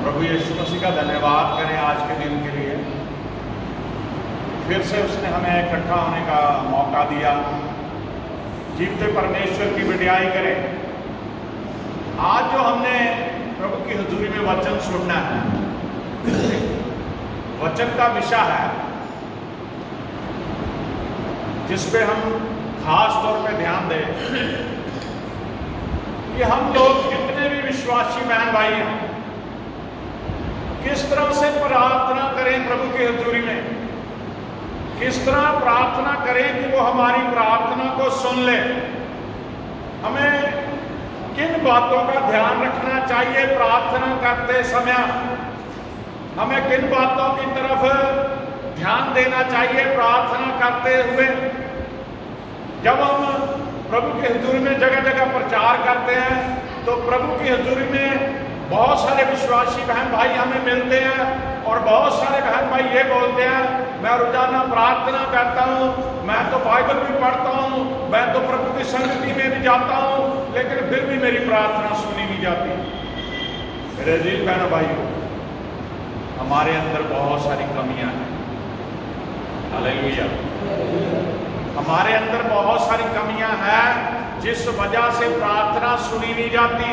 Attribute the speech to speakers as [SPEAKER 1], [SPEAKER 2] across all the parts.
[SPEAKER 1] प्रभु यीशु मसीह का धन्यवाद करें आज के दिन के लिए। फिर से उसने हमें इकट्ठा होने का मौका दिया। जीवते परमेश्वर की बड़ाई करें। आज जो हमने प्रभु की हजूरी में वचन सुनना है, वचन का विषय है जिस पे हम खास तौर पे ध्यान दें कि हम लोग जितने भी विश्वासी बहन भाई हैं, किस तरह से प्रार्थना करें प्रभु की हजूरी में, किस तरह प्रार्थना करें कि वो हमारी प्रार्थना को सुन ले। हमें किन बातों का ध्यान रखना चाहिए प्रार्थना करते समय, हमें किन बातों की तरफ ध्यान देना चाहिए प्रार्थना करते हुए। जब हम प्रभु की हजूरी में जगह जगह प्रचार करते हैं तो प्रभु की हजूरी में बहुत सारे विश्वासी बहन भाई हमें मिलते हैं और बहुत सारे बहन भाई ये बोलते हैं, मैं रोजाना प्रार्थना करता हूँ, मैं तो बाइबल भी पढ़ता हूँ, मैं तो प्रभु की संगति में भी जाता हूँ, लेकिन फिर भी मेरी प्रार्थना सुनी नहीं जाती। मेरे अजीज बहन भाइयों, हमारे अंदर बहुत सारी कमियां हैं। हालेलुया। हमारे अंदर बहुत सारी कमियां हैं जिस वजह से प्रार्थना सुनी नहीं जाती।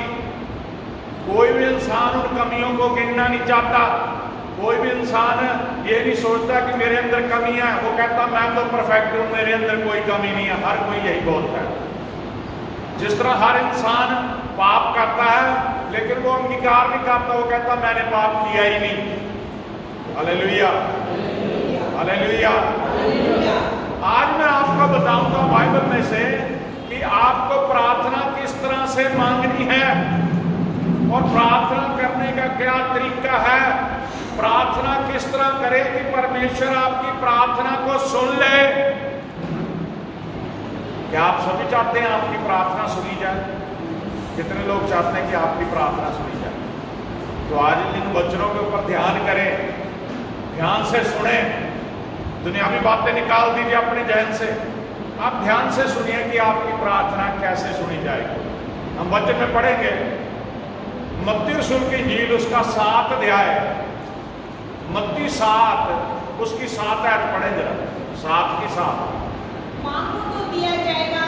[SPEAKER 1] कोई भी इंसान उन कमियों को गिनना नहीं चाहता। कोई भी इंसान ये नहीं सोचता कि मेरे अंदर कमियां है, वो कहता मैं तो परफेक्ट हूं, मेरे अंदर कोई कमी नहीं है। हर कोई यही बोलता है। जिस तरह हर इंसान पाप करता है लेकिन वो अंगीकार नहीं करता, वो कहता मैंने पाप किया ही नहीं। Hallelujah, hallelujah. आज मैं आपको बताऊंगा बाइबल में से कि आपको प्रार्थना किस तरह से मांगनी है और प्रार्थना करने का क्या तरीका है। प्रार्थना किस तरह करें कि परमेश्वर आपकी प्रार्थना को सुन ले। क्या आप सभी चाहते हैं आपकी प्रार्थना सुनी जाए? कितने लोग चाहते हैं कि आपकी प्रार्थना सुनी जाए? तो आज इन वचनों के ऊपर ध्यान करें, ध्यान से सुने, दुनियावी बातें निकाल दीजिए अपने जहन से। आप ध्यान से सुनिए कि आपकी प्रार्थना कैसे सुनी जाएगी। हम वचन में पढ़ेंगे मत्ती रसूल की इंजील उसका 7 अध्याय, मत्ती 7 उसकी 7 आयत पढ़े जरा। 7 की 7।
[SPEAKER 2] मांगो तो दिया जाएगा,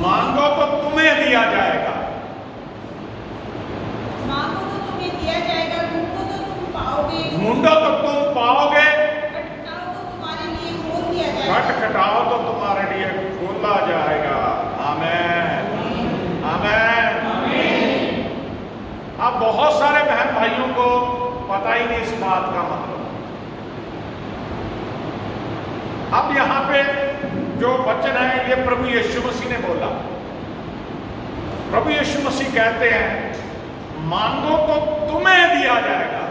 [SPEAKER 1] मांगो तो तुम्हें दिया जाएगा,
[SPEAKER 2] मांगो तो तुम्हें दिया जाएगा, ढूंढो तो तुम पाओगे,
[SPEAKER 1] ढूंढो तो तुम पाओगे,
[SPEAKER 2] खटखटाओ तो तुम्हारे लिए खोल दिया जाएगा।
[SPEAKER 1] खटखटाओ तो तुम्हारे लिए खोला जाएगा। आमीन, आमीन। अब बहुत सारे बहन भाइयों को पता ही नहीं इस बात का मतलब। अब यहां पे जो वचन है ये प्रभु यीशु मसीह ने बोला। प्रभु यीशु मसीह कहते हैं मांगो तो तुम्हें दिया जाएगा।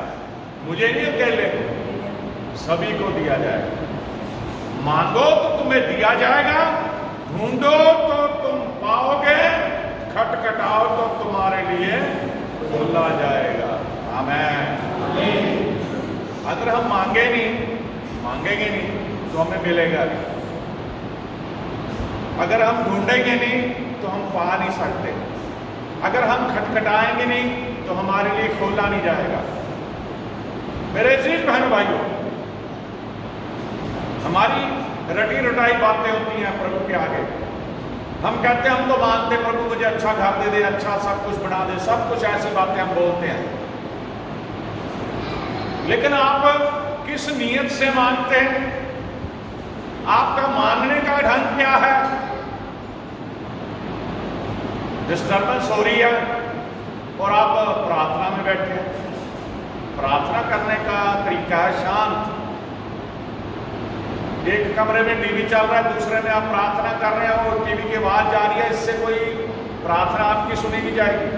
[SPEAKER 1] मुझे नहीं अकेले को, सभी को दिया जाएगा। मांगो तो तुम्हें दिया जाएगा, ढूंढो तो तुम पाओगे, खटखटाओ तो तुम्हारे लिए खोला जाएगा। आमीन। अगर हम मांगेंगे नहीं तो हमें मिलेगा नहीं। अगर हम ढूंढेंगे नहीं तो हम पा नहीं सकते। अगर हम खटखटाएंगे नहीं तो हमारे लिए खोला नहीं जाएगा। मेरे अजीज बहन भाइयों, हमारी रटी रटाई बातें होती हैं प्रभु के आगे। हम कहते हैं हम तो मांगते प्रभु मुझे अच्छा घर दे दे, अच्छा सब कुछ बना दे, सब कुछ ऐसी बातें हम बोलते हैं। लेकिन आप किस नीयत से मांगते हैं? आपका मांगने का ढंग क्या है? डिस्टर्बेंस हो रही है और आप प्रार्थना में बैठे हैं। प्रार्थना करने का तरीका है शांत। एक कमरे में टीवी चल रहा है, दूसरे में आप प्रार्थना कर रहे हैं और टीवी की आवाज जा रही है, इससे कोई प्रार्थना आपकी सुनी नहीं जाएगी।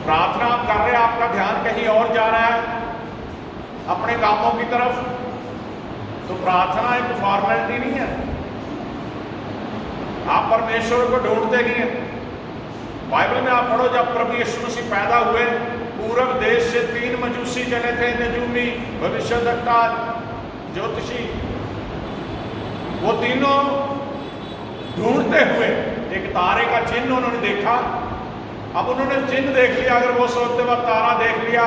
[SPEAKER 1] प्रार्थना आप कर रहे हैं, आपका ध्यान कहीं और जा रहा है, अपने कामों की तरफ, तो प्रार्थना एक फॉर्मेलिटी नहीं है। आप परमेश्वर को ढूंढते नहीं है। बाइबल में आप पढ़ो, जब प्रभु यीशु मसीह पैदा हुए, पूरब देश से 3 मजूसी चले थे, नजूमी, भविष्यद्वक्ता, ज्योतिषी। वो तीनों ढूंढते हुए एक तारे का चिन्ह उन्होंने देखा अब उन्होंने चिन्ह देख लिया, अगर वो सोचते वक्त तारा देख लिया,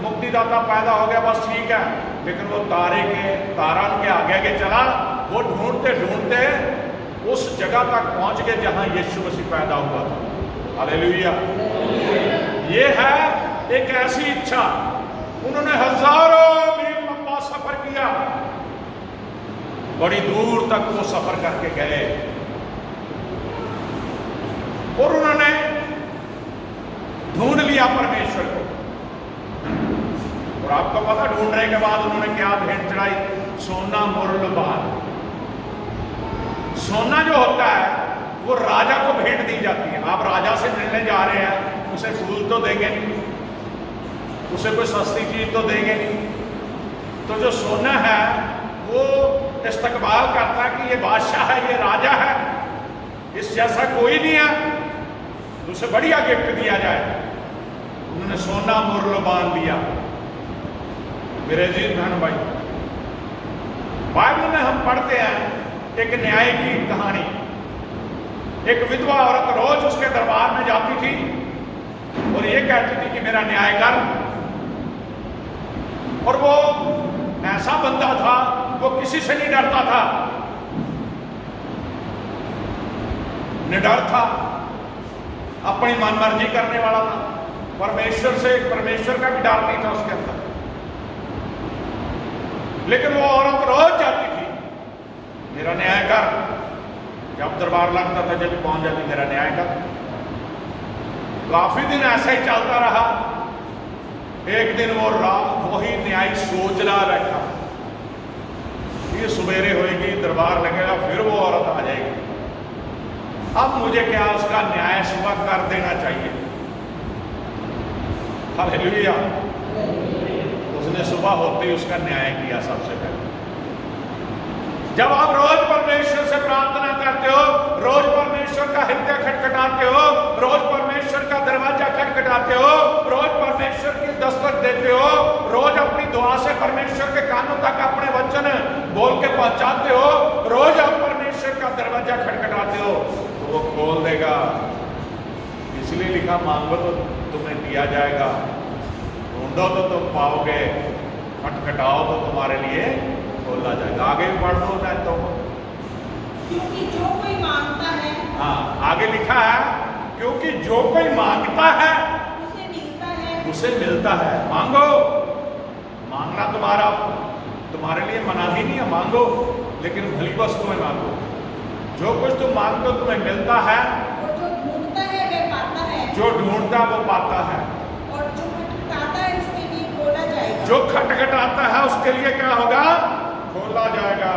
[SPEAKER 1] मुक्तिदाता पैदा हो गया, बस ठीक है। लेकिन वो तारा के आगे चला, वो ढूंढते ढूंढते उस जगह तक पहुंच गए जहां यीशु मसीह पैदा हुआ था। हालेलुया। ये है एक ऐसी इच्छा। उन्होंने हजारों मील लंबा सफर किया, बड़ी दूर तक वो सफर करके गए और उन्होंने ढूंढ लिया परमेश्वर को। और आपको पता, ढूंढने के बाद उन्होंने क्या भेंट चढ़ाई? सोना मुरल बाल। सोना जो होता है वो राजा को भेंट दी जाती है। आप राजा से मिलने जा रहे हैं, उसे फूल तो देंगे नहीं, उसे कोई सस्ती चीज तो देंगे नहीं। तो जो सोना है वो इस्तकबाल करता है कि ये बादशाह है, ये राजा है, इस जैसा कोई नहीं है, उसे बढ़िया गिफ्ट दिया जाए। उन्होंने सोना मुरल बांध दिया। मेरे अजीज बहन भाई, बाइबल में हम पढ़ते हैं एक न्याय की कहानी। एक विधवा औरत रोज उसके दरबार में जाती थी और ये कहती थी कि मेरा न्याय कर। और वो ऐसा बंदा था, वो किसी से नहीं डरता था, निडर था, अपनी मनमर्जी करने वाला था। परमेश्वर का भी डर नहीं था उसके अंदर। लेकिन वो औरत रोज जाती थी, मेरा न्याय कर। जब दरबार लगता था, जब पहुंच जाती, मेरा न्याय कर। काफी दिन ऐसा ही चलता रहा। एक दिन वो वही न्याय सोच रहा बैठा, ये सवेरे होएगी, दरबार लगेगा, फिर वो औरत आ जाएगी, अब मुझे क्या उसका न्याय सुबह कर देना चाहिए। हालेलुया। उसने सुबह होते ही उसका न्याय किया। सबसे पहले जब आप रोज परमेश्वर से प्रार्थना करते हो, रोज परमेश्वर का हृदय खटखटाते हो, रोज परमेश्वर का दरवाजा खटखटाते हो, रोज परमेश्वर की दस्तक देते हो, रोज अपनी दुआ से परमेश्वर के कानों तक अपने वचन बोल के पहुंचाते हो, रोज आप परमेश्वर का दरवाजा खटखटाते हो, तो वो खोल देगा। इसलिए लिखा, मांगो तो तुम्हें दिया जाएगा, ढूंढो तो तुम पाओगे, खटखटाओ तो तुम्हारे लिए खोला जाएगा। आगे भी पढ़ दो ना तो।
[SPEAKER 2] क्योंकि जो कोई मांगता है,
[SPEAKER 1] हाँ आगे लिखा है, क्योंकि जो कोई मांगता है
[SPEAKER 2] उसे मिलता है,
[SPEAKER 1] उसे मिलता है। मांगो। मांगना तुम्हारे लिए मना ही नहीं है, मांगो, लेकिन भली वस्तुएं मांगो। जो कुछ तुम मांगते हो तुम्हें मिलता है,
[SPEAKER 2] और जो ढूंढता है वह पाता है,
[SPEAKER 1] जो ढूंढता वो पाता है,
[SPEAKER 2] और जो खटखटाता है उसके लिए खोला जाएगा।
[SPEAKER 1] जो खटखटाता है उसके लिए क्या होगा? खोला जाएगा।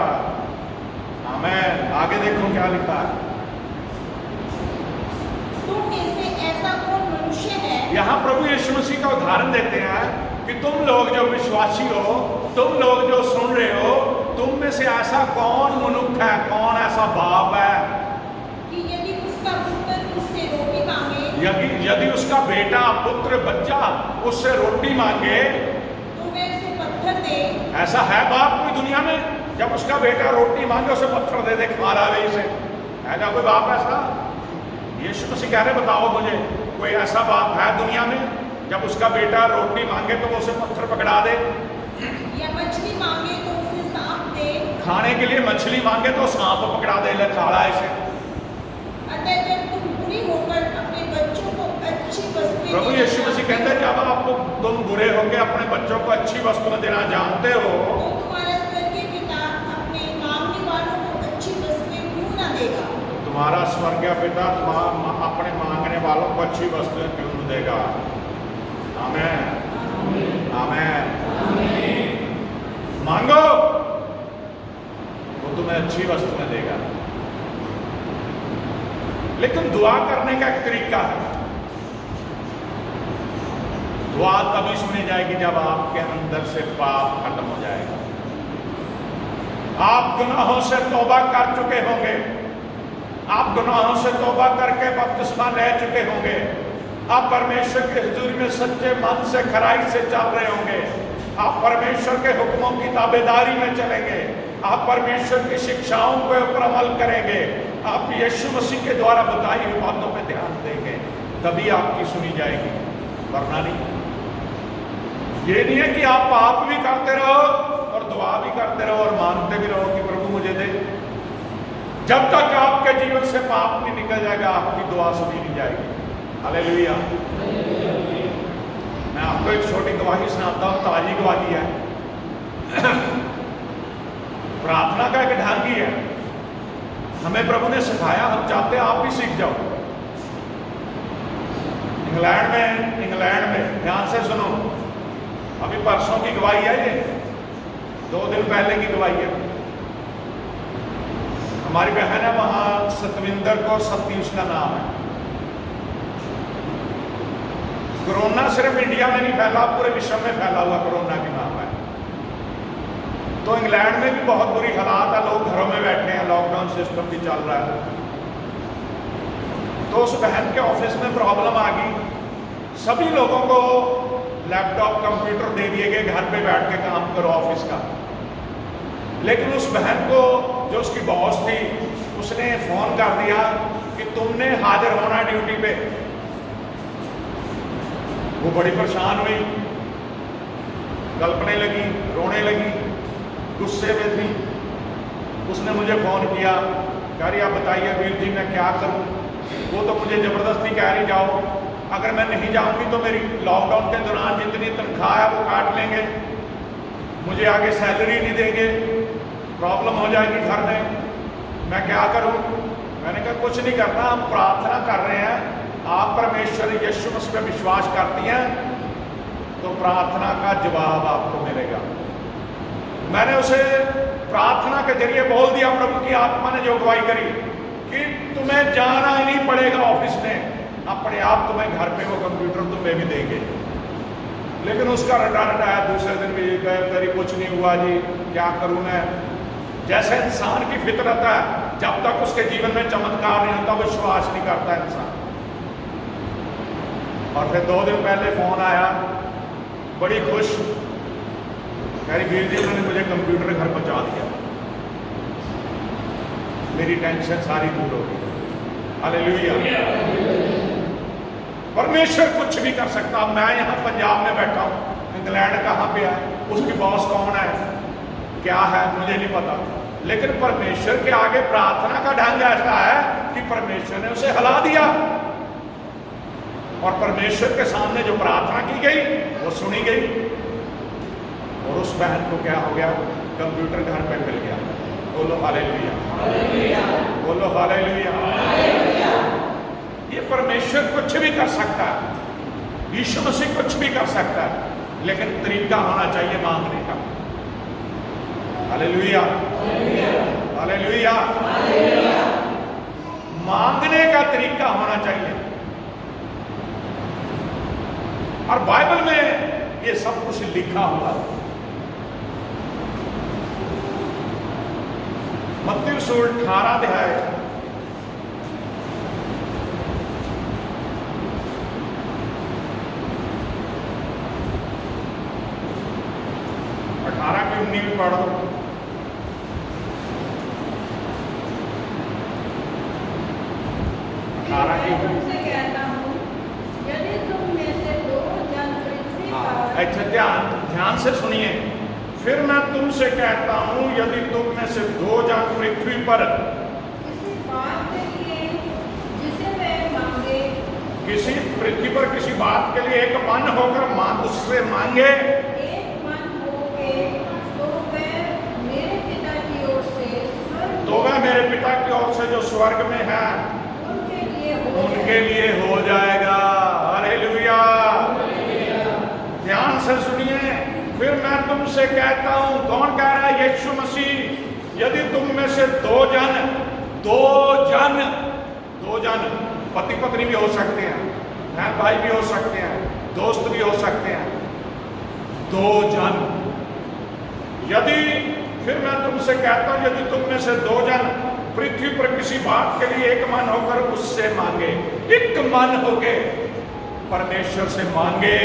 [SPEAKER 1] आमीन। आगे देखो क्या लिखा है।
[SPEAKER 2] तुम में से ऐसा कौन मनुष्य है?
[SPEAKER 1] यहाँ प्रभु यीशु मसीह का उदाहरण देते हैं कि तुम लोग जो विश्वासी हो, तुम लोग जो सुन रहे हो, तुम में से ऐसा कौन मनुष्य है, कौन ऐसा बाप है
[SPEAKER 2] कि यदि उसका पुत्र उससे रोटी मांगे,
[SPEAKER 1] यदि उसका बेटा पुत्र बच्चा उससे रोटी मांगे
[SPEAKER 2] तो वह उसे पत्थर दे।
[SPEAKER 1] ऐसा है बाप कोई दुनिया में? जब उसका बेटा रोटी मांगे उसे पत्थर दे दे, मारा वे इसे, है क्या कोई बाप ऐसा? यीशु मसीह कह रहे, बताओ मुझे कोई ऐसा बाप है दुनिया में जब उसका बेटा रोटी मांगे तो वो उसे पत्थर पकड़ा दे?
[SPEAKER 2] या मछली मांगे तो उसे सांप दे।
[SPEAKER 1] खाने के लिए मछली मांगे तो सांप पकड़ा दे, ले खाड़ा इसे।
[SPEAKER 2] अतः जब तुम बुरी होकर अपने बच्चों को अच्छी वस्तुएं,
[SPEAKER 1] प्रभु यीशु मसीह कहते हैं, जब आपको तुम बुरे होकर अपने बच्चों को अच्छी वस्तुएं देना जानते हो,
[SPEAKER 2] तो तुम्हारा स्वर्गीय पिता अपने मांगने वालों को अच्छी वस्तुएं क्यों न देगा?
[SPEAKER 1] तुम्हारा स्वर्गीय पिता अपने मांगने वालों को अच्छी वस्तुएं क्यों न देगा? आमीन। आमीन। मांगो वो तुम्हें अच्छी वस्तुएं देगा। लेकिन दुआ करने का एक तरीका है। दुआ तभी सुनी जाएगी जब आपके अंदर से पाप खत्म हो जाएगा। आप गुनाहों से तौबा कर चुके होंगे, आप गुनाहों से तौबा करके बपतिस्मा ले चुके होंगे, आप परमेश्वर की हुजूरी में सच्चे मन से खराई से चल रहे होंगे, आप परमेश्वर के हुक्मों की ताबेदारी में चलेंगे, आप परमेश्वर की शिक्षाओं के ऊपर अमल करेंगे, आप यीशु मसीह के द्वारा बताई हुई बातों पे ध्यान देंगे, तभी आपकी सुनी जाएगी, वरना नहीं। ये नहीं है कि आप पाप भी करते रहो और दुआ भी करते रहो और मांगते भी रहो कि प्रभु मुझे दे। जब तक आपके जीवन से पाप नहीं निकल जाएगा, आपकी दुआ सुनी नहीं जाएगी। हालेलुया। मैं आपको एक छोटी गवाही सुनाता हूं, ताजी गवाही है। प्रार्थना का एक ढंग ही है, हमें प्रभु ने सिखाया, हम चाहते हैं आप भी सीख जाओ। इंग्लैंड में ध्यान से सुनो, अभी परसों की गवाही है, ये 2 दिन पहले की गवाही है। हमारी बहन है वहां, सतविंदर कौर सती उसका नाम है। कोरोना सिर्फ इंडिया में नहीं फैला, पूरे विश्व में फैला हुआ कोरोना के नाम है। तो इंग्लैंड में भी बहुत बुरी हालात है, लोग घरों में बैठे हैं, लॉकडाउन सिस्टम भी चल रहा है। तो उस बहन के ऑफिस में प्रॉब्लम आ गई, सभी लोगों को लैपटॉप कंप्यूटर दे दिए गए, घर पे बैठ के काम करो ऑफिस का। लेकिन उस बहन को, जो उसकी बॉस थी, उसने फोन कर दिया कि तुमने हाजिर होना ड्यूटी पे। वो बड़ी परेशान हुई, कल्पने लगी, रोने लगी, गुस्से में थी। उसने मुझे फोन किया, कह रही आप बताइए वीर जी मैं क्या करूं। वो तो मुझे जबरदस्ती कह रही जाओ, अगर मैं नहीं जाऊंगी तो मेरी लॉकडाउन के दौरान जितनी तनख्वाह है वो काट लेंगे, मुझे आगे सैलरी नहीं देंगे, प्रॉब्लम हो जाएगी घर में, मैं क्या करूं। मैंने कहा कुछ नहीं करना, हम प्रार्थना कर रहे हैं, आप परमेश्वर यीशु मसीह पे विश्वास करती हैं तो प्रार्थना का जवाब आपको मिलेगा। मैंने उसे प्रार्थना के जरिए बोल दिया, प्रभु की आत्मा ने जो अगुवाई करी कि तुम्हें जाना ही नहीं पड़ेगा ऑफिस में, अपने आप तुम्हें घर पे वो कंप्यूटर तुम्हें भी देंगे। लेकिन उसका रटा रटाया, दूसरे दिन भी करी कुछ नहीं हुआ जी, क्या करूं मैं। जैसे इंसान की फितरत है, जब तक उसके जीवन में चमत्कार नहीं होता विश्वास नहीं करता इंसान। और फिर 2 दिन पहले फोन आया, बड़ी खुश, कह रही वीर जी उन्होंने मुझे कंप्यूटर घर पहुंचा दिया, मेरी टेंशन सारी दूर हो गई। हालेलुया। परमेश्वर कुछ भी कर सकता। मैं यहाँ पंजाब में बैठा हूँ, इंग्लैंड कहाँ पे है, उसकी बॉस कौन है, क्या है, मुझे नहीं पता। लेकिन परमेश्वर के आगे प्रार्थना का ढंग ऐसा है कि परमेश्वर ने उसे हिला दिया, और परमेश्वर के सामने जो प्रार्थना की गई वो सुनी गई, और उस बहन को क्या हो गया, कंप्यूटर घर पे मिल गया। बोलो हालेलुया, बोलो हालेलुया। ये परमेश्वर कुछ भी कर सकता है, यीशु मसीह कुछ भी कर सकता है, लेकिन तरीका होना चाहिए मांगने का। Hallelujah, hallelujah. मांगने का तरीका होना चाहिए। और बाइबल में ये सब कुछ लिखा हुआ है। मत्ती रसूल 18 अध्याय 18 की 19 पढ़ दो। 18 की अच्छा ध्यान से सुनिए। फिर मैं तुमसे कहता हूं, यदि तुम में से 2 जन पृथ्वी पर
[SPEAKER 2] किसी बात के लिए जिसे वे मांगे,
[SPEAKER 1] किसी पृथ्वी पर किसी बात के लिए एक मन होकर उससे मांगे,
[SPEAKER 2] एक मन होके, तो वह मेरे पिता की ओर से जो स्वर्ग में है उनके लिए हो जाएगा। हालेलुया। ध्यान से सुनिए। फिर मैं तुमसे कहता हूं, कौन कह रहा है? यीशु मसीह। यदि तुम में से दो जन पति पत्नी भी हो सकते हैं, बहन भाई भी हो सकते हैं, दोस्त भी हो सकते हैं, 2 जन। फिर मैं तुमसे कहता हूं, यदि तुम में से 2 जन पृथ्वी पर किसी बात के लिए एक मन होकर उससे मांगे, एक मन होके परमेश्वर से मांगे,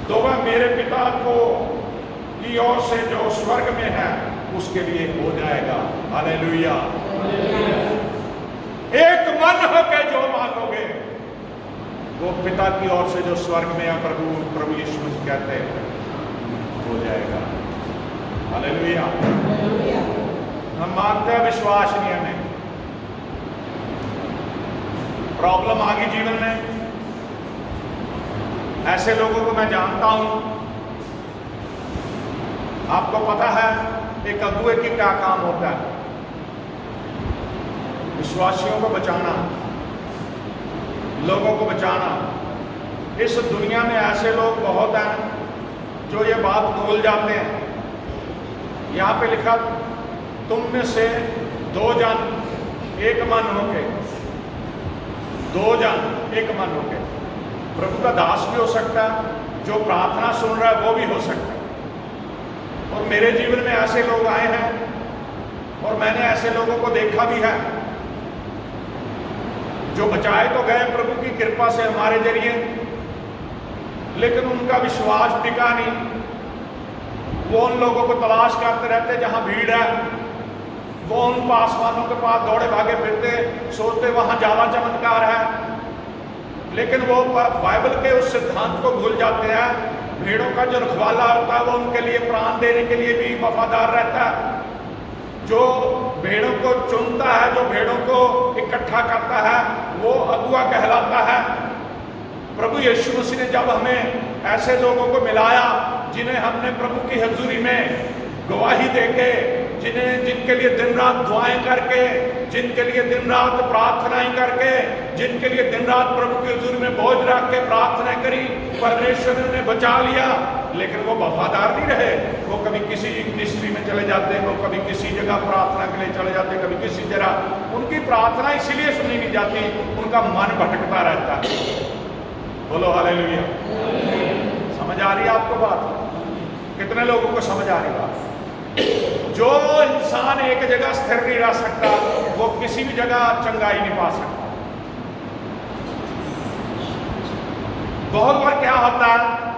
[SPEAKER 2] तो वह मेरे पिता को की ओर से जो स्वर्ग में है उसके लिए हो जाएगा। हालेलुया। एक मन होके जो मांगोगे
[SPEAKER 1] वो पिता की ओर से जो स्वर्ग में है प्रभु यीशु मसीह कहते हैं हो जाएगा। हालेलुया। हम मानते हैं, विश्वास नहीं हमें। प्रॉब्लम आ गई जीवन में, ऐसे लोगों को मैं जानता हूं। आपको पता है एक अगुए की क्या काम होता है? विश्वासियों को बचाना, लोगों को बचाना। इस दुनिया में ऐसे लोग बहुत हैं जो ये बात भूल जाते हैं। यहां पे लिखा, तुम में से 2 जन एक मन होके, 2 जन एक मन होके। प्रभु का दास भी हो सकता है, जो प्रार्थना सुन रहा है वो भी हो सकता है। और मेरे जीवन में ऐसे लोग आए हैं और मैंने ऐसे लोगों को देखा भी है जो बचाए तो गए प्रभु की कृपा से हमारे जरिए, लेकिन उनका विश्वास टिका नहीं। वो उन लोगों को तलाश करते रहते जहां भीड़ है, वो उन पासवानों के पास दौड़े भागे फिरते, सोचते वहां ज्यादा चमत्कार है, लेकिन वो बाइबल के उस सिद्धांत को भूल जाते हैं। भेड़ों का जो रखवाला होता है वो उनके लिए प्राण देने के लिए भी वफादार रहता है। जो भेड़ों को चुनता है, जो भेड़ों को इकट्ठा करता है, वो अगुआ कहलाता है। प्रभु यीशु मसीह ने जब हमें ऐसे लोगों को मिलाया जिन्हें हमने प्रभु की हजूरी में गवाही देके, जिनके लिए दिन रात दुआएं करके, जिनके लिए दिन रात प्रार्थनाएं करके, जिनके लिए दिन रात प्रभु की हजूरी में बोझ रख के प्रार्थना करी, परमेश्वर ने उन्हें बचा लिया। लेकिन वो वफादार नहीं रहे। वो कभी किसी मिनिस्ट्री में चले जाते, वो कभी किसी जगह प्रार्थना के लिए चले जाते, कभी किसी जगह। उनकी प्रार्थना इसीलिए सुनी नहीं जाती, उनका मन भटकता रहता है। बोलो हालेलुया। समझ आ रही है आपको बात? कितने लोगों को समझ आ रही बात? जो इंसान एक जगह स्थिर नहीं रह सकता, वो किसी भी जगह चंगाई नहीं पा सकता। बहुत बार क्या होता है,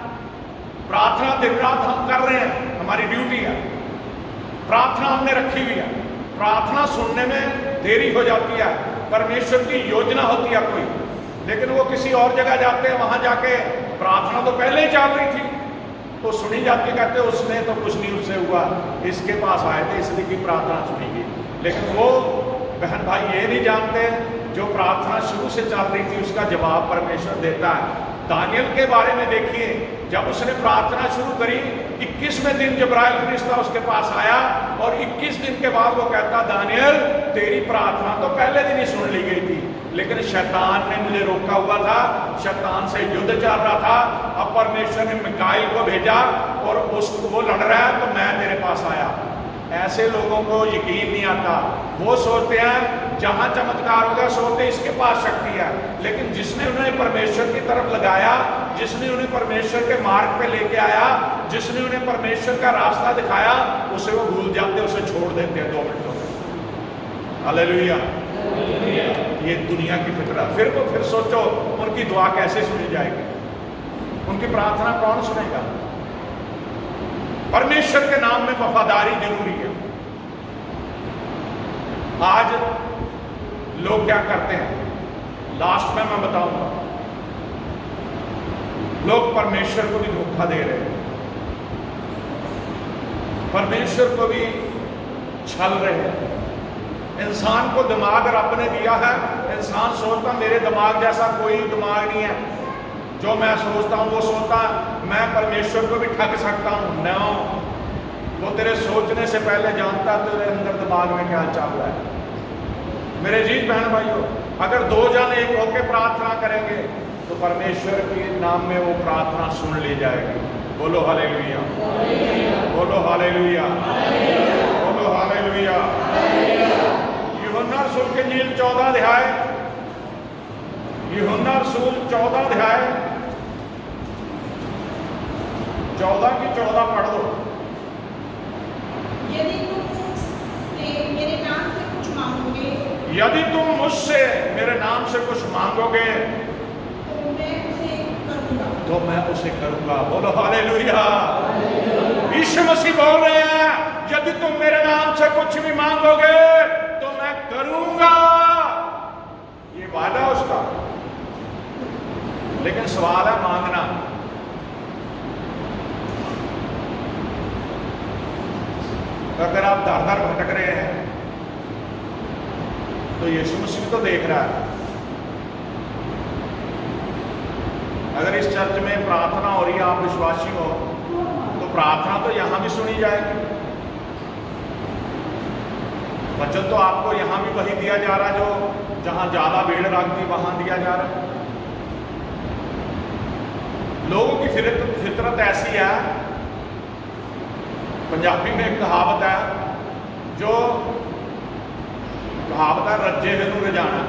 [SPEAKER 1] प्रार्थना दिन रात हम कर रहे हैं, हमारी ड्यूटी है, प्रार्थना हमने रखी हुई है, प्रार्थना सुनने में देरी हो जाती है। परमेश्वर की योजना होती है कोई, लेकिन वो किसी और जगह जाते हैं, वहां जाके प्रार्थना तो पहले ही चल रही थी, तो सुनी जाती, कहते उसने तो कुछ नहीं उससे हुआ, इसके पास आए थे इसलिए की प्रार्थना सुनी गई। लेकिन वो बहन भाई ये नहीं जानते, जो प्रार्थना शुरू से चल रही थी उसका जवाब परमेश्वर देता है। दानियल के बारे में देखिए, जब उसने प्रार्थना शुरू करी, 21वें दिन जिब्राइल फरिश्ता उसके पास आया और 21 दिन के बाद वो कहता, दानियल तेरी प्रार्थना तो पहले दिन ही सुन ली गई थी, लेकिन शैतान ने मुझे रोका हुआ था, शैतान से युद्ध चल रहा था। अब परमेश्वर ने मिकाइल को भेजा और उसको, वो लड़ रहा है तो मैं तेरे पास आया। ऐसे लोगों को यकीन नहीं आता, वो सोचते हैं जहां चमत्कार होगा, सोचते इसके पास शक्ति है। लेकिन जिसने उन्हें परमेश्वर की तरफ लगाया, जिसने उन्हें परमेश्वर के मार्ग पे लेके आया, जिसने उन्हें परमेश्वर का रास्ता दिखाया, उसे वो भूल जाते, उसे छोड़ देते हैं 2 मिनटों में। हालेलुया। ये दुनिया की फितरत। फिर सोचो उनकी दुआ कैसे सुनी जाएगी, उनकी प्रार्थना कौन सुनेगा? परमेश्वर के नाम में वफादारी जरूरी है। आज लोग क्या करते हैं, लास्ट में मैं बताऊंगा, लोग परमेश्वर को भी धोखा दे रहे हैं, परमेश्वर को भी छल रहे हैं। इंसान को दिमाग रब ने दिया है, इंसान सोचता मेरे दिमाग जैसा कोई दिमाग नहीं है, जो मैं सोचता हूं वो सोचता, मैं परमेश्वर को भी ठग सकता हूं। नो, वो तेरे सोचने से पहले जानता तेरे अंदर दिमाग में क्या चल रहा है। मेरे जीत बहन भाइयों, अगर 2 जन एक होकर प्रार्थना करेंगे तो परमेश्वर के नाम में वो प्रार्थना सुन ली जाएगी। बोलो हालेलुया, बोलो हालेलुया, बोलो हालेलुया। यूहन्ना रसूल के इंजील 14 अध्याय, यूहन्ना रसूल 14 अध्याय 14 की 14 पढ़ दो।
[SPEAKER 3] यदि तुम मुझसे मेरे नाम से कुछ मांगोगे,
[SPEAKER 1] यदि तुम मुझसे मेरे नाम से कुछ मांगोगे तो मैं उसे करूंगा। बोलो हालेलुया। यीशु मसीह बोल रहे हैं, यदि तुम मेरे नाम से कुछ भी मांगोगे तो मैं करूंगा। ये वादा उसका। लेकिन सवाल है मांगना। अगर आप दर दर भटक रहे हैं तो यीशु मसीह तो देख रहा है। अगर इस चर्च में प्रार्थना हो रही है, आप विश्वासी हो, तो प्रार्थना तो यहां भी सुनी जाएगी। वचन तो आपको यहां भी वही दिया जा रहा है जो जहां ज्यादा भीड़ लगती वहां दिया जा रहा है। लोगों की फितरत ऐसी है, पंजाबी में एक कहावत है, जो कहावत है रज्जे नूं रजाना।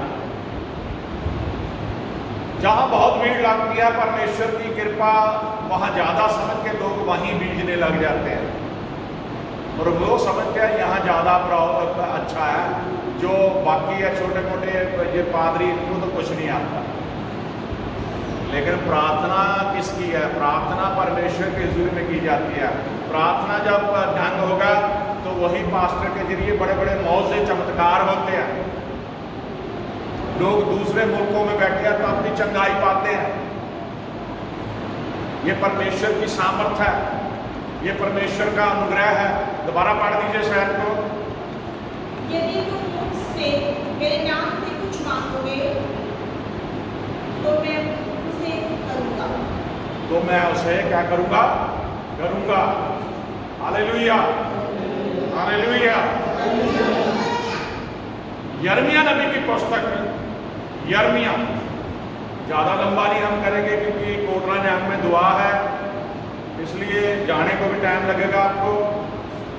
[SPEAKER 1] जहां बहुत भीड़ लगती है, परमेश्वर की कृपा वहां ज्यादा समझ के लोग वहीं बीजने लग जाते हैं, और वो समझते हैं यहाँ ज्यादा अच्छा है। जो बाकी है छोटे मोटे ये पादरी, इनको तो कुछ नहीं आता। लेकिन प्रार्थना किसकी है? प्रार्थना परमेश्वर के हुजूर में की जाती है। प्रार्थना जब ढंग होगा तो वही पास्टर के जरिए बड़े बड़े मौजे चमत्कार होते हैं। लोग दूसरे मुल्कों में बैठे हैं तो अपनी चंगाई पाते हैं। ये परमेश्वर की सामर्थ है, ये परमेश्वर का अनुग्रह है। दोबारा पढ़ दीजिए शायद को।
[SPEAKER 3] यदि तुम मुझसे मेरे नाम से कुछ मांगोगे तो मैं उसे करूंगा।
[SPEAKER 1] तो मैं उसे क्या करूंगा? करूंगा। Hallelujah, hallelujah. यिर्मयाह नबी की पुस्तक में, यिर्मयाह, ज्यादा लंबा नहीं हम करेंगे क्योंकि कोटरा न्याय में दुआ है, इसलिए जाने को भी टाइम लगेगा आपको।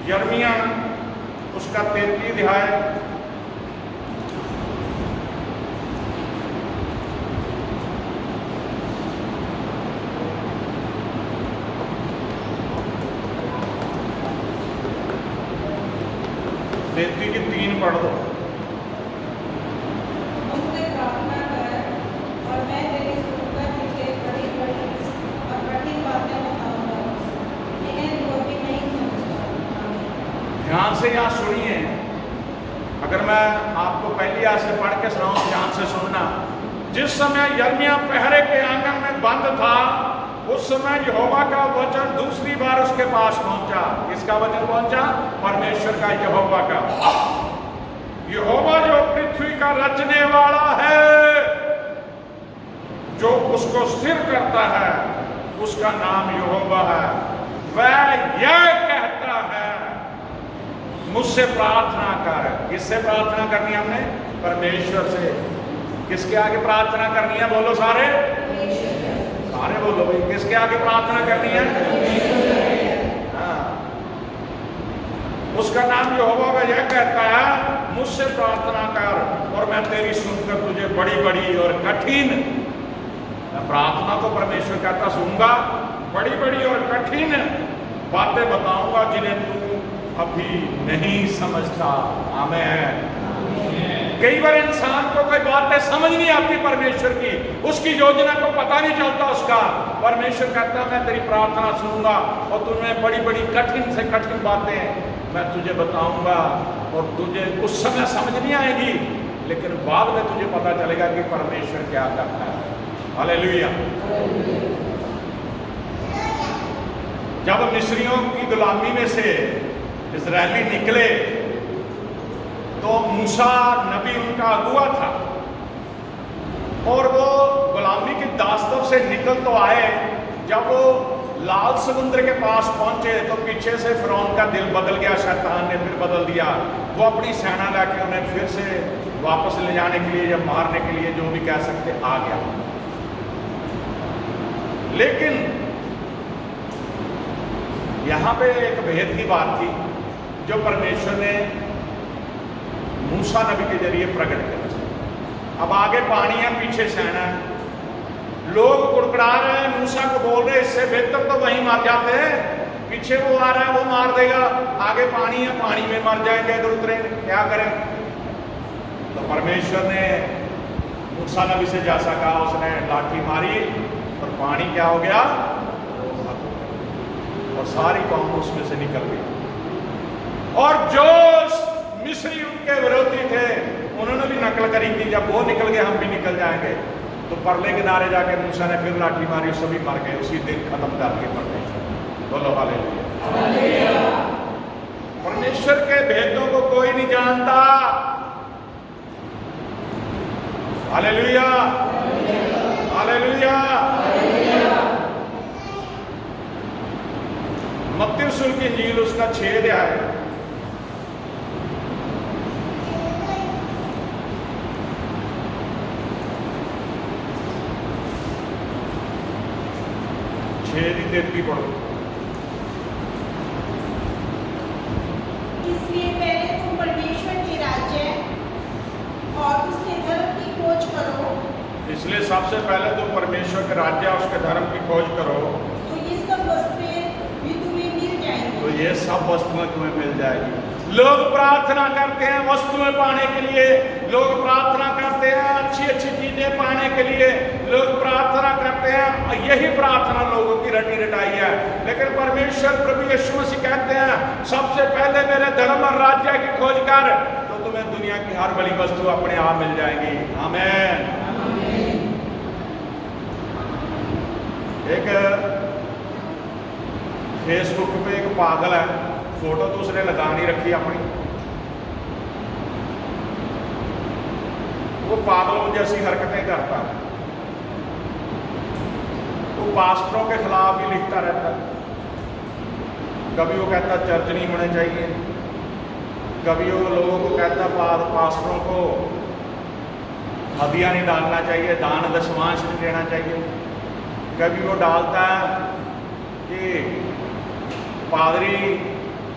[SPEAKER 1] यिर्मयाह उसका 33 अध्याय, की 3 पढ़ दो।
[SPEAKER 3] मुझसे प्रार्थना कर और मैं तेरी सुनकर तुझे बड़ी बड़ी और कठिन बातें बताऊंगा जिन्हें तू अभी नहीं समझता।
[SPEAKER 1] ध्यान से यहाँ सुनिए। अगर मैं आपको पहली आयत से पढ़ के सुनाऊं, ध्यान से सुनना। जिस समय यिर्मयाह पहरे के आंगन में बंद था, उस समय यहोवा का वचन दूसरी बार उसके पास पहुंचा। किसका वचन पहुंचा? परमेश्वर का, यहोवा का। यहोवा जो पृथ्वी का रचने वाला है, जो उसको स्थिर करता है, उसका नाम यहोवा है। वह यह कहता है, मुझसे प्रार्थना कर। किससे प्रार्थना करनी है हमने? परमेश्वर से। किसके आगे प्रार्थना करनी है? बोलो सारे, सारे बोलो भाई। किसके आगे प्रार्थना करनी है? हाँ। उसका नाम यहोवा वह यह कहता है, मुझसे प्रार्थना कर और मैं तेरी सुनकर तुझे बड़ी बड़ी और कठिन, प्रार्थना को परमेश्वर कहता सुनूंगा, बड़ी बड़ी और कठिन बातें बताऊंगा जिन्हें तू अभी नहीं समझता। आमीन। कई बार इंसान को कोई बातें समझ नहीं आती परमेश्वर की, उसकी योजना को पता नहीं चलता उसका। परमेश्वर कहता मैं तेरी प्रार्थना सुनूंगा और तुम्हें बड़ी बड़ी कठिन से कठिन बातें मैं तुझे बताऊंगा, और तुझे उस समय समझ नहीं आएगी, लेकिन बाद में तुझे पता चलेगा कि परमेश्वर क्या करता है। हालेलुया। जब मिस्रियों की गुलामी में से इजरायली निकले तो मूसा नबी उनका अगुआ था, और वो गुलामी की दास्तव से निकल तो आए। जब वो लाल समुद्र के पास पहुंचे तो पीछे से फिरौन का दिल बदल गया, शैतान ने फिर बदल दिया। वो अपनी सेना लाके उन्हें फिर से वापस ले जाने के लिए या मारने के लिए, जो भी कह सकते, आ गया। लेकिन यहां पे एक भेद की बात थी जो परमेश्वर ने मूसा नबी के जरिए प्रकट किया। अब आगे पानी है, पीछे सेना है, लोग कुड़कुड़ा रहे हैं, मूसा को बोल रहे इससे बेहतर तो वहीं मार जाते हैं, पीछे वो आ रहा है वो मार देगा, आगे पानी है, पानी में मर जाएंगे, इधर उतरेंगे, क्या करें? तो परमेश्वर ने मूसा नबी से जैसा कहा, उसने लाठी मारी और पानी क्या हो गया? और सारी कौम उसमें से निकल गई। और जो मिस्री उनके विरोधी थे उन्होंने भी नकल करी थी, जब वो निकल गए हम भी निकल जाएंगे। तो परले किनारे जाके मूसा ने फिर लाठी मारी, सभी मर गए, उसी दिन खत्म कर दिए परमेश्वर। बोलो हालेलुया। परमेश्वर के भेदों को कोई नहीं जानता। Hallelujah, hallelujah. मत्ती रसूल की इंजील उसका 6 अध्याय, पढ़ो।
[SPEAKER 3] इसलिए पहले तुम परमेश्वर के राज्य और उसके धर्म की खोज करो।
[SPEAKER 1] इसलिए सबसे पहले तुम परमेश्वर के राज्य और उसके धर्म की खोज करो,
[SPEAKER 3] तो ये सब वस्तुएं भी तुम्हें मिल जाएंगी।
[SPEAKER 1] तो ये सब वस्तुएं तुम्हें मिल जाएगी। लोग प्रार्थना करते हैं वस्तुएं पाने के लिए, लोग प्रार्थना करते हैं अच्छी अच्छी चीजें पाने के लिए, लोग प्रार्थना करते हैं, यही प्रार्थना लोगों की रटी रटाई है। लेकिन परमेश्वर प्रभु यीशु मसीह कहते हैं सबसे पहले मेरे धर्म और राज्य की खोज कर, तो तुम्हें दुनिया की हर बड़ी वस्तु अपने आप मिल जाएगी। आमीन। एक फेसबुक पे एक पागल है, फोटो तो उसने लगा नहीं रखी अपनी, वो पागलों जैसी हरकतें करता है, वो पास्टरों के खिलाफ ही लिखता रहता है। कभी वो कहता चर्च नहीं होने चाहिए, कभी वो लोगों को कहता पास्टरों को हदिया नहीं डालना चाहिए, दान दशमांश नहीं देना चाहिए। कभी वो डालता है कि पादरी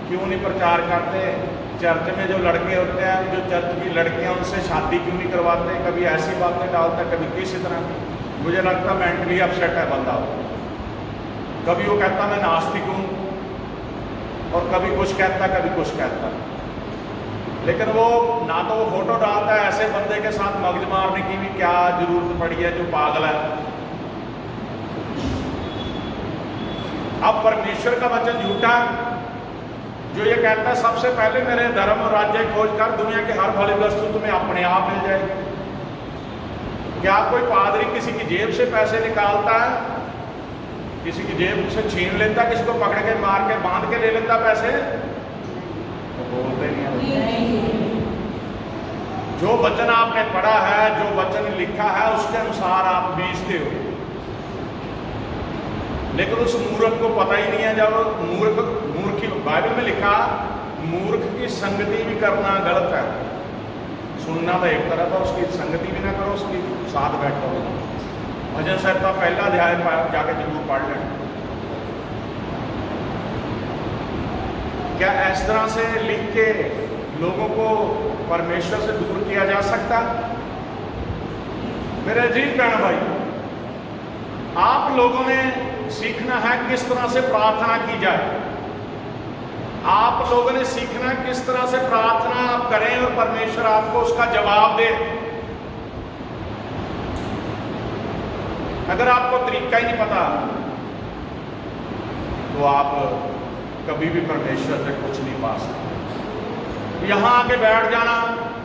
[SPEAKER 1] क्यों नहीं प्रचार करते, चर्च में जो लड़के होते हैं, जो चर्च की लड़कियां, उनसे शादी क्यों नहीं करवाते। कभी ऐसी बातें डालता, कभी किसी तरह की। मुझे लगता मेंटली अपसेट है बंदा। कभी वो कहता मैं नास्तिक हूँ, और कभी कुछ कहता कभी कुछ कहता। लेकिन वो ना तो वो फोटो डालता है, ऐसे बंदे के साथ मगज मारने की भी क्या जरूरत पड़ी है जो पागल है। अब परमेश्वर का वचन झूठा जो ये कहता है सबसे पहले मेरे धर्म और राज्य खोज कर, दुनिया की हर भली वस्तु तुम्हें अपने आप मिल जाएगी। क्या कोई पादरी किसी की जेब से पैसे निकालता है, किसी की जेब से छीन लेता, किसी को पकड़ के मार के बांध के ले लेता पैसे? तो बोलते नहीं। जो वचन आपने पढ़ा है, जो वचन लिखा है, उसके अनुसार आप बेचते हो। लेकिन उस मूर्ख को पता ही नहीं है, जब मूर्ख बाइबल में लिखा मूर्ख की संगति भी करना गलत है। सुनना तो एक तरह था, उसकी संगति भी ना करो, उसकी साथ बैठो। भजन संहिता पहला अध्याय जाके जरूर पढ़ लें। क्या इस तरह से लिख के लोगों को परमेश्वर से दूर किया जा सकता? मेरे अजीज बहन भाई, आप लोगों ने सीखना है किस तरह से प्रार्थना की जाए। आप लोगों ने सीखना है किस तरह से प्रार्थना आप करें और परमेश्वर आपको उसका जवाब दे। अगर आपको तरीका ही नहीं पता तो आप कभी भी परमेश्वर से कुछ नहीं पा सकते। यहां आके बैठ जाना,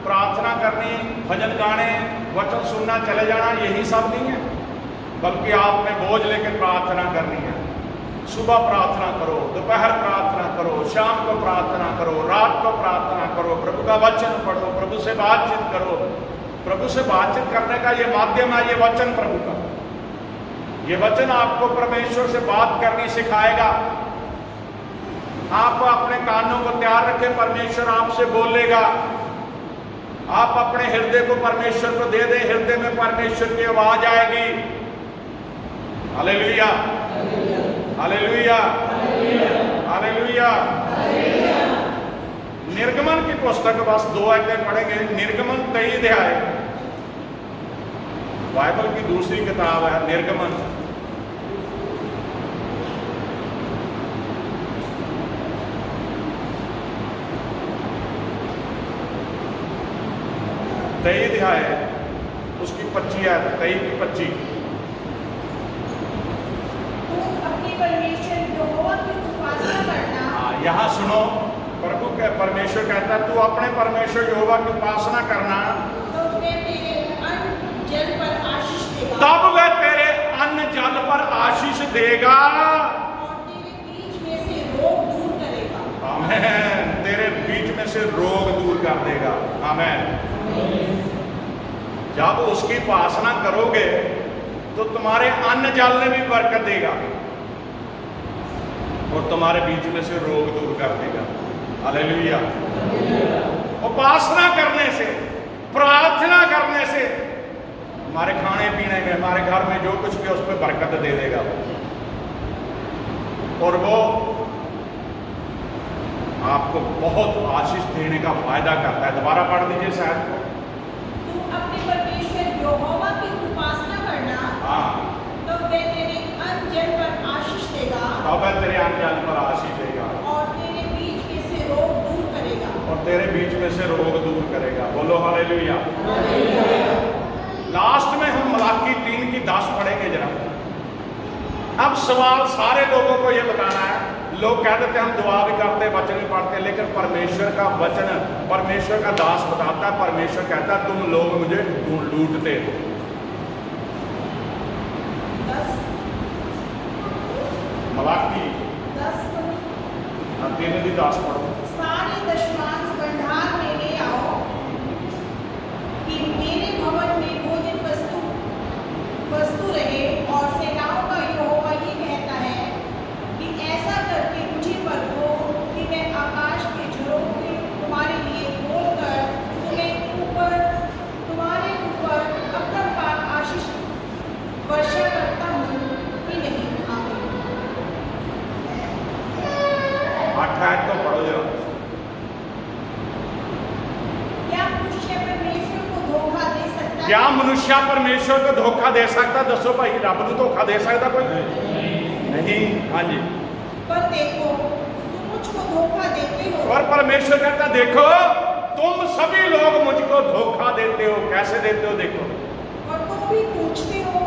[SPEAKER 1] प्रार्थना करनी, भजन गाने, वचन सुनना, चले जाना, यही सब नहीं है, बल्कि आपने बोझ लेकर प्रार्थना करनी है। सुबह प्रार्थना करो, दोपहर प्रार्थना करो, शाम को प्रार्थना करो, रात को प्रार्थना करो, प्रभु का वचन पढ़ो, प्रभु से बातचीत करो। प्रभु से बातचीत करने का ये माध्यम है, ये वचन प्रभु का। ये वचन आपको परमेश्वर से बात करनी सिखाएगा। आप अपने कानों को तैयार रखें, परमेश्वर आपसे बोलेगा। आप अपने हृदय को परमेश्वर को दे दें, हृदय में परमेश्वर की आवाज आएगी। Hallelujah, hallelujah, hallelujah. निर्गमन की पुस्तक बस 2 अध्याय पढ़ेंगे। निर्गमन 23 अध्याय, बाइबल की दूसरी किताब है निर्गमन। तेईस अध्याय उसकी 25 है, 23 की 25। यहाँ सुनो, प्रभु के परमेश्वर कहता है तू अपने परमेश्वर यहोवा की उपासना करना, आशीष देगा
[SPEAKER 3] और तेरे बीच में से रोग दूर करेगा।
[SPEAKER 1] आमेन। तेरे बीच में से रोग दूर कर देगा। आमेन। जब उसकी उपासना करोगे तो तुम्हारे अन्न जल में भी बरकत देगा और तुम्हारे बीच में से रोग दूर कर देगा। हालेलुया। उपासना करने से, प्रार्थना करने से हमारे खाने पीने में, हमारे घर में जो कुछ भी उस पर बरकत दे देगा और वो आपको बहुत आशीष देने का वायदा करता है। दोबारा पढ़ दीजिए शायद।
[SPEAKER 3] तू अपने परमेश्वर यहोवा की उपासना करना,
[SPEAKER 1] हाँ,
[SPEAKER 3] तो वह तेरे अन्न जल पर आशीष देगा
[SPEAKER 1] तब वह तेरे अन्न जल पर आशीष देगा
[SPEAKER 3] और तेरे बीच में से रोग दूर करेगा।
[SPEAKER 1] और तेरे बीच में से रोग दूर करेगा। बोलो हालेलुया। लास्ट में हम मलाकी 3 की 10 पढ़ेंगे जरा। अब सवाल सारे लोगों को यह बताना है। लोग कह देते हम दुआ भी करते, वचन भी पढ़ते, लेकिन परमेश्वर का वचन, परमेश्वर का दास बताता है, परमेश्वर कहता है तुम लोग मुझे लूटते हो।
[SPEAKER 3] 10
[SPEAKER 1] मलाकी 3 की 10 पढ़ो।
[SPEAKER 3] सारे दशमांश भंडार में ले आओ कि मेरे भवन में भोजन वस्तु रहे। और सेनाओं का यहोवा ये कहता है कि ऐसा करके मुझे परखो कि मैं आकाश के झरोखे तुम्हारे लिए खोलकर तुम्हारे ऊपर अपना पाप आशीष वर्षा करता हूँ कि नहीं। आमीन।
[SPEAKER 1] 8 आयत तो पढ़ो जरा।
[SPEAKER 3] क्या मनुष्य परमेश्वर को धोखा दे सकता है?
[SPEAKER 1] क्या मनुष्य परमेश्वर को धोखा दे सकता? दसो भाई, रब को धोखा दे सकता कोई? नहीं। हाँ जी।
[SPEAKER 3] पर देखो तुम मुझको धोखा देते हो।
[SPEAKER 1] और परमेश्वर कहता देखो तुम सभी लोग मुझको धोखा देते हो। कैसे देते हो? देखो।
[SPEAKER 3] और तुम भी पूछते हो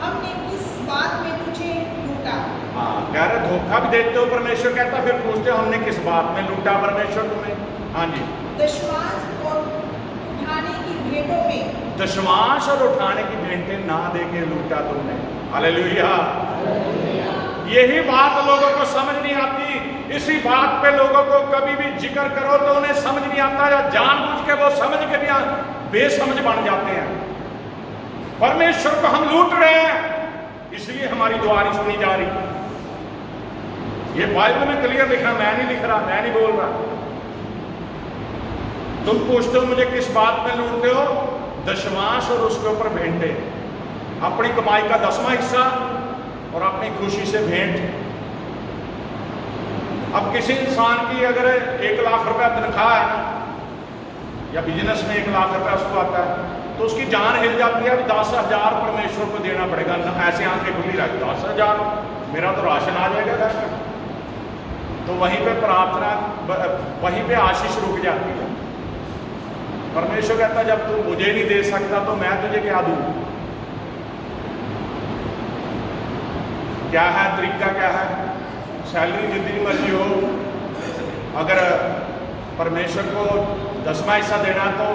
[SPEAKER 3] हमने किस बात में तुझे लूटा।
[SPEAKER 1] हाँ, कह रहे धोखा भी देते हो। परमेश्वर कहता फिर पूछते हो हमने किस बात में लूटा परमेश्वर तुम्हें। हाँ जी।
[SPEAKER 3] दशमांश और उठाने की भेंटों में।
[SPEAKER 1] दशमांश और उठाने की भेंटें ना दे के लूटा तुमने। हालेलुया। यही बात लोगों को समझ नहीं आती। इसी बात पे लोगों को कभी भी जिक्र करो तो उन्हें समझ नहीं आता, या जानबूझ के वो समझ के भी बेसमझ बन जाते हैं। परमेश्वर को हम लूट रहे हैं, इसलिए हमारी दुआ नहीं सुनी जा रही। ये बाइबल में क्लियर लिखा, मैं नहीं लिख रहा, मैं नहीं बोल रहा। तुम पूछते हो मुझे किस बात में लूटते हो? दशमांश और उसके ऊपर भेंटे, अपनी कमाई का 10वां हिस्सा और अपनी खुशी से भेंट। अब किसी इंसान की अगर 1 लाख रुपया तनख्वाह है ना, या बिजनेस में 1 लाख रुपया उसको आता है, तो उसकी जान हिल जाती है। 10,000 परमेश्वर को देना पड़ेगा। ऐसे आंखें खुली रख, 10,000 मेरा तो राशन आ जाएगा घर का। तो वहीं पे प्रार्थना, वहीं पे आशीष रुक जाती है। परमेश्वर कहता जब तू मुझे नहीं दे सकता तो मैं तुझे क्या दूं? क्या है तरीका? क्या है? सैलरी जितनी मर्जी हो, अगर परमेश्वर को 10वां हिस्सा देना तो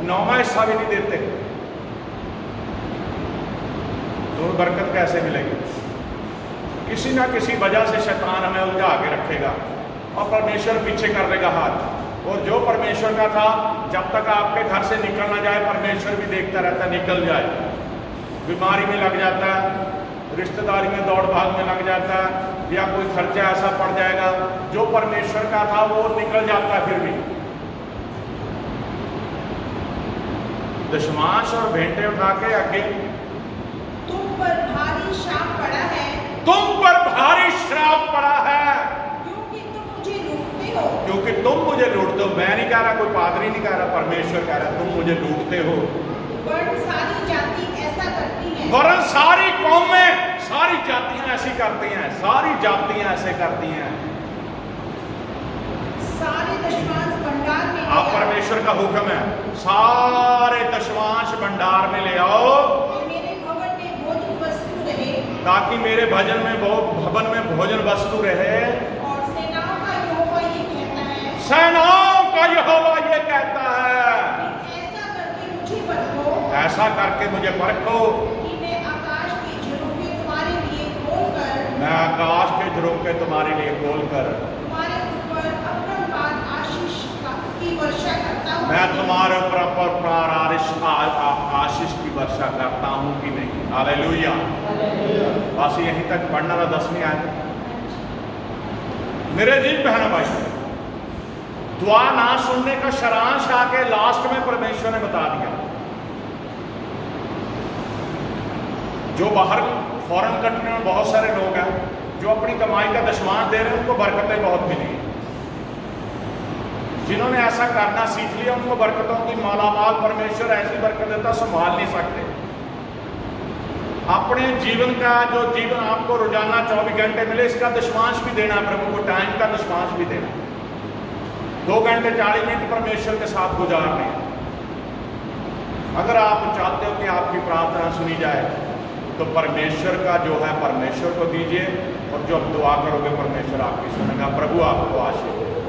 [SPEAKER 1] 9वां हिस्सा भी नहीं देते तो बरकत कैसे मिलेगी? किसी ना किसी वजह से शैतान हमें उलझा के रखेगा और परमेश्वर पीछे कर देगा हाथ। और जो परमेश्वर का था, जब तक आपके घर से निकल ना जाए परमेश्वर भी देखता रहता है निकल जाए। बीमारी में लग जाता है, रिश्तेदारी में दौड़ भाग में लग जाता है, या कोई खर्चा ऐसा पड़ जाएगा, जो परमेश्वर का था वो निकल जाता है। फिर भी दशमांश और भेंटे उठा के आगे,
[SPEAKER 3] तुम पर भारी श्राप पड़ा है,
[SPEAKER 1] तुम पर भारी श्राप पड़ा है,
[SPEAKER 3] क्योंकि तुम मुझे लूटते हो।
[SPEAKER 1] क्योंकि तुम मुझे लूटते हो। मैं नहीं कह रहा, कोई पादरी नहीं कह रहा, परमेश्वर कह रहा तुम मुझे लूटते हो।
[SPEAKER 3] वरन सारी जाति ऐसा करती है।
[SPEAKER 1] वरन सारी कौमें, सारी जातियां ऐसी करती हैं, सारी जातियां ऐसे करती हैं।
[SPEAKER 3] सारे दशमांश भंडार में
[SPEAKER 1] आप परमेश्वर का हुक्म है, सारे दशमांश भंडार में ले आओ
[SPEAKER 3] मेरे भवन में भोजन वस्तु रहे,
[SPEAKER 1] ताकि मेरे भवन में भोजन वस्तु रहे।
[SPEAKER 3] और सेनाओं का यहोवा ये कहता है,
[SPEAKER 1] सेनाओं का यहोवा ये कहता है,
[SPEAKER 3] ऐसा करके मुझे परखो,
[SPEAKER 1] ऐसा करके मुझे परखो
[SPEAKER 3] कि मैं आकाश के झरोखे तुम्हारे लिए खोल
[SPEAKER 1] मैं आकाश के झरोखे तुम्हारे लिए खोलकर
[SPEAKER 3] तुम्हारे ऊपर अपरंपार आशीष की वर्षा करता हूँ।
[SPEAKER 1] मैं तुम्हारे ऊपर अपरंपार आशीष की वर्षा करता हूँ कि नहीं। हालेलुया। बस यहीं तक पढ़ना था 10वीं आयत। मेरे जी बहनों भाई, दुआ ना सुनने का सारांश आके लास्ट में परमेश्वर ने बता दिया। जो बाहर फॉरेन कंट्री में बहुत सारे लोग हैं जो अपनी कमाई का दशमांश दे रहे हैं, उनको बरकतें बहुत मिली। जिन्होंने ऐसा करना सीख लिया उनको बरकतों की मालामाल परमेश्वर ऐसी बरकत देता संभाल नहीं सकते। अपने जीवन का जो जीवन आपको रोजाना 24 घंटे मिले, इसका दशमांश भी देना, प्रभु को टाइम का दशमांश भी देना। 2 घंटे 40 मिनट परमेश्वर के साथ गुजारने। अगर आप चाहते हो कि आपकी प्रार्थना सुनी जाए तो परमेश्वर का जो है परमेश्वर को दीजिए, और जो आप दुआ करोगे परमेश्वर आपकी सुनेगा। प्रभु आपको आशीर्वाद।